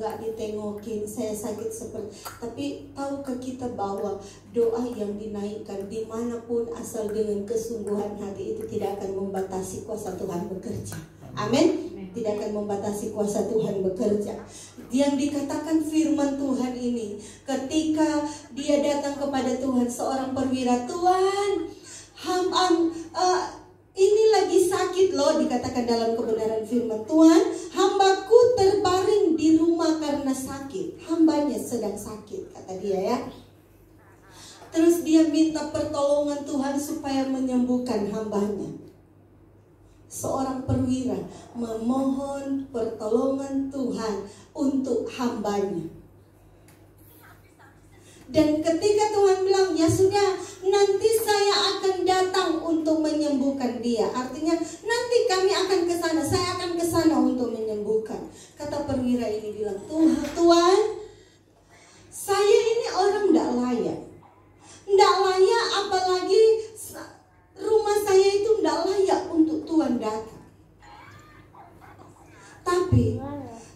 nggak ditengokin, saya sakit seperti. Tapi tahukah kita bahwa doa yang dinaikkan dimanapun asal dengan kesungguhan hati itu tidak akan membatasi kuasa Tuhan bekerja. Amin. Tidak akan membatasi kuasa Tuhan bekerja. Yang dikatakan firman Tuhan ini, ketika dia datang kepada Tuhan, seorang perwira, Tuhan, ini lagi sakit loh, dikatakan dalam kebenaran firman Tuhan, hambaku terbaring di rumah karena sakit. Hambanya sedang sakit, kata dia ya. Terus dia minta pertolongan Tuhan supaya menyembuhkan hambanya. Seorang perwira memohon pertolongan Tuhan untuk hambanya. Dan ketika Tuhan bilang, ya sudah, nanti saya akan datang untuk menyembuhkan dia. Artinya nanti kami akan ke sana, saya akan ke sana untuk menyembuhkan. Kata perwira ini bilang, Tuhan, saya ini orang tidak layak. Tidak layak, apalagi rumah saya itu tidak layak untuk Tuhan datang. Tapi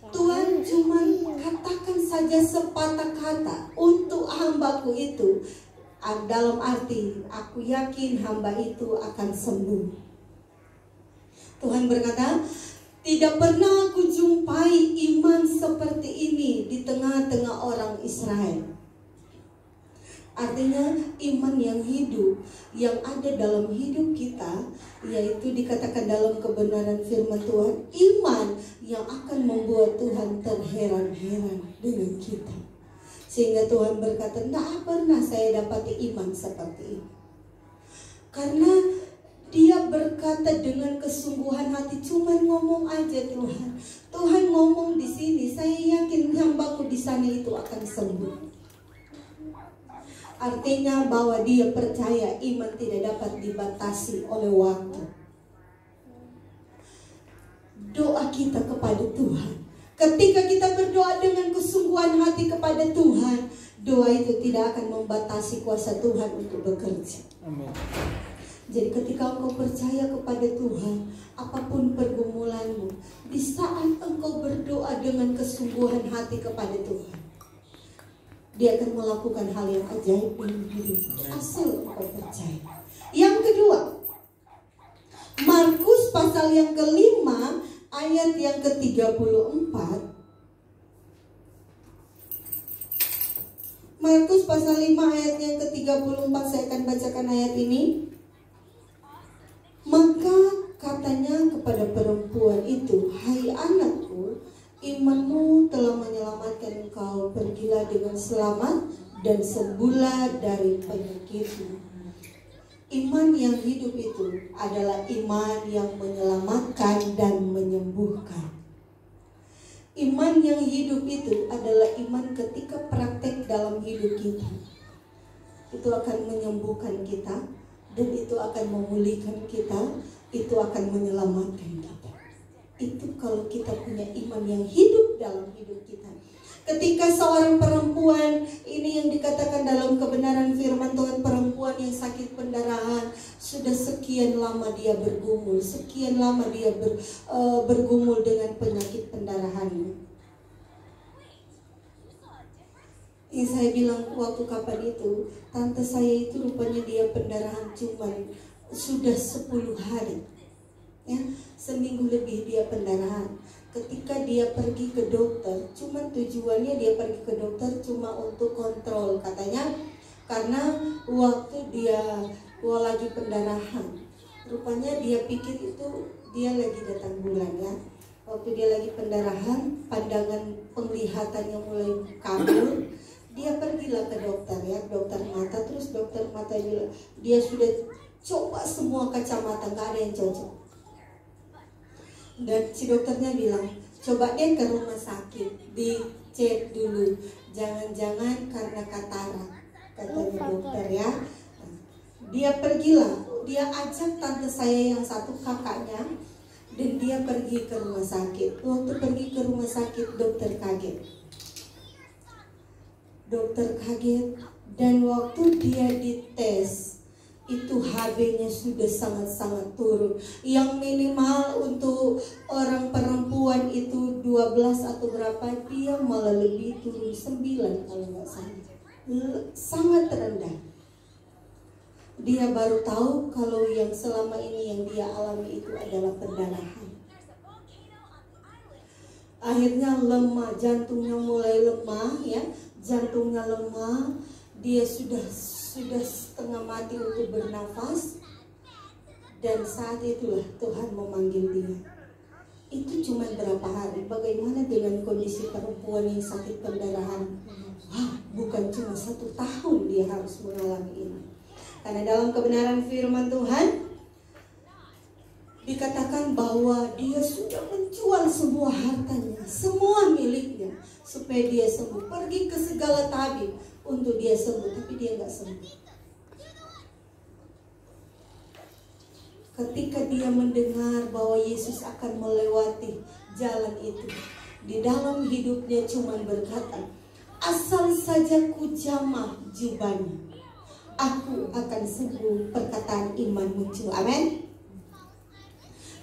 Tuhan cuma katakan saja sepatah kata untuk hambaku itu. Dalam arti, aku yakin hamba itu akan sembuh. Tuhan berkata, tidak pernah aku jumpai iman seperti ini di tengah-tengah orang Israel. Artinya iman yang hidup, yang ada dalam hidup kita, yaitu dikatakan dalam kebenaran firman Tuhan, iman yang akan membuat Tuhan terheran-heran dengan kita. Sehingga Tuhan berkata, tidak pernah saya dapati iman seperti ini. Karena dia berkata dengan kesungguhan hati, cuma ngomong aja Tuhan. Tuhan ngomong di sini, saya yakin hambaku di sana itu akan sembuh. Artinya bahwa dia percaya iman tidak dapat dibatasi oleh waktu. Doa kita kepada Tuhan, ketika kita berdoa dengan kesungguhan hati kepada Tuhan, doa itu tidak akan membatasi kuasa Tuhan untuk bekerja. Amin. Jadi ketika engkau percaya kepada Tuhan, apapun pergumulanmu, di saat engkau berdoa dengan kesungguhan hati kepada Tuhan, Dia akan melakukan hal yang ajaib dalam hidup, asal engkau percaya. Yang kedua, Markus pasal yang kelima ayat yang ke-34. Markus pasal 5 ayat yang ke-34, saya akan bacakan ayat ini. Maka katanya kepada perempuan itu, hai anakku, imanmu telah menyelamatkan engkau, pergilah dengan selamat dan sembuhlah dari penyakitmu. Iman yang hidup itu adalah iman yang menyelamatkan dan menyembuhkan. Iman yang hidup itu adalah iman ketika praktek dalam hidup kita. Itu akan menyembuhkan kita, dan itu akan memulihkan kita, itu akan menyelamatkan kita. Itu kalau kita punya iman yang hidup dalam hidup kita. Ketika seorang perempuan, ini yang dikatakan dalam kebenaran firman Tuhan, perempuan yang sakit pendarahan, sudah sekian lama dia bergumul, sekian lama dia bergumul dengan penyakit pendarahannya. Ini saya bilang waktu kapan itu, tante saya itu rupanya dia pendarahan cuman sudah 10 hari. Ya, seminggu lebih dia pendarahan. Ketika dia pergi ke dokter, cuma tujuannya dia pergi ke dokter cuma untuk kontrol katanya, karena waktu dia lagi pendarahan, rupanya dia pikir itu dia lagi datang bulan ya. Waktu dia lagi pendarahan, pandangan penglihatannya mulai kabur, dia pergilah ke dokter ya, dokter mata. Terus dokter mata bilang, dia sudah coba semua kacamata, nggak ada yang cocok. Dan si dokternya bilang, coba deh ke rumah sakit, dicek dulu, jangan-jangan karena katarak, katanya dokter ya. Dia pergilah, dia ajak tante saya yang satu, kakaknya, dan dia pergi ke rumah sakit. Waktu pergi ke rumah sakit, dokter kaget. Dokter kaget, dan waktu dia dites, itu HB-nya sudah sangat-sangat turun. Yang minimal untuk orang perempuan itu 12 atau berapa, dia malah lebih turun 9 kalau nggak salah. Sangat rendah. Dia baru tahu kalau yang selama ini yang dia alami itu adalah pendarahan. Akhirnya lemah, jantungnya mulai lemah ya, jantungnya lemah, dia sudah setengah mati untuk bernafas. Dan saat itulah Tuhan memanggil dia. Itu cuma berapa hari. Bagaimana dengan kondisi perempuan yang sakit pendarahan? Wah, bukan cuma 1 tahun dia harus mengalami ini. Karena dalam kebenaran firman Tuhan dikatakan bahwa dia sudah menjual semua hartanya, semua miliknya, supaya dia sembuh. Pergi ke segala tabib untuk dia sembuh, tapi dia nggak sembuh. Ketika dia mendengar bahwa Yesus akan melewati jalan itu, di dalam hidupnya cuma berkata, asal saja ku jamah jubahnya, aku akan sembuh. Perkataan iman muncul. Amin.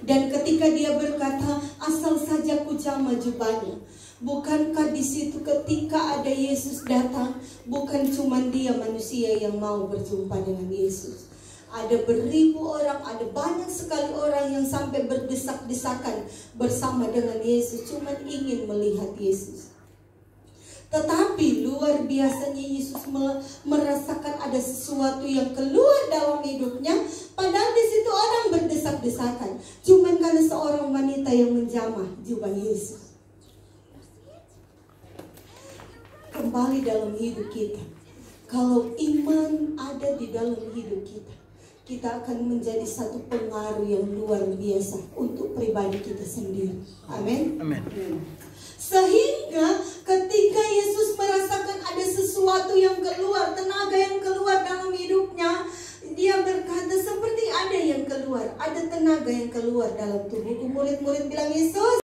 Dan ketika dia berkata, asal saja ku jamah jubahnya, bukankah di situ ketika ada Yesus datang, bukan cuma dia manusia yang mau berjumpa dengan Yesus. Ada beribu orang, ada banyak sekali orang yang sampai berdesak-desakan bersama dengan Yesus, cuma ingin melihat Yesus. Tetapi luar biasanya Yesus merasakan ada sesuatu yang keluar dalam hidupnya. Padahal di situ orang berdesak-desakan, cuman karena seorang wanita yang menjamah jubah Yesus. Kembali dalam hidup kita, kalau iman ada di dalam hidup kita, kita akan menjadi satu pengaruh yang luar biasa untuk pribadi kita sendiri. Amin. Amin. Sehingga ketika Yesus merasakan ada sesuatu yang keluar, tenaga yang keluar dalam hidupnya, dia berkata seperti ada yang keluar, ada tenaga yang keluar dalam tubuhku. Murid-murid bilang, Yesus,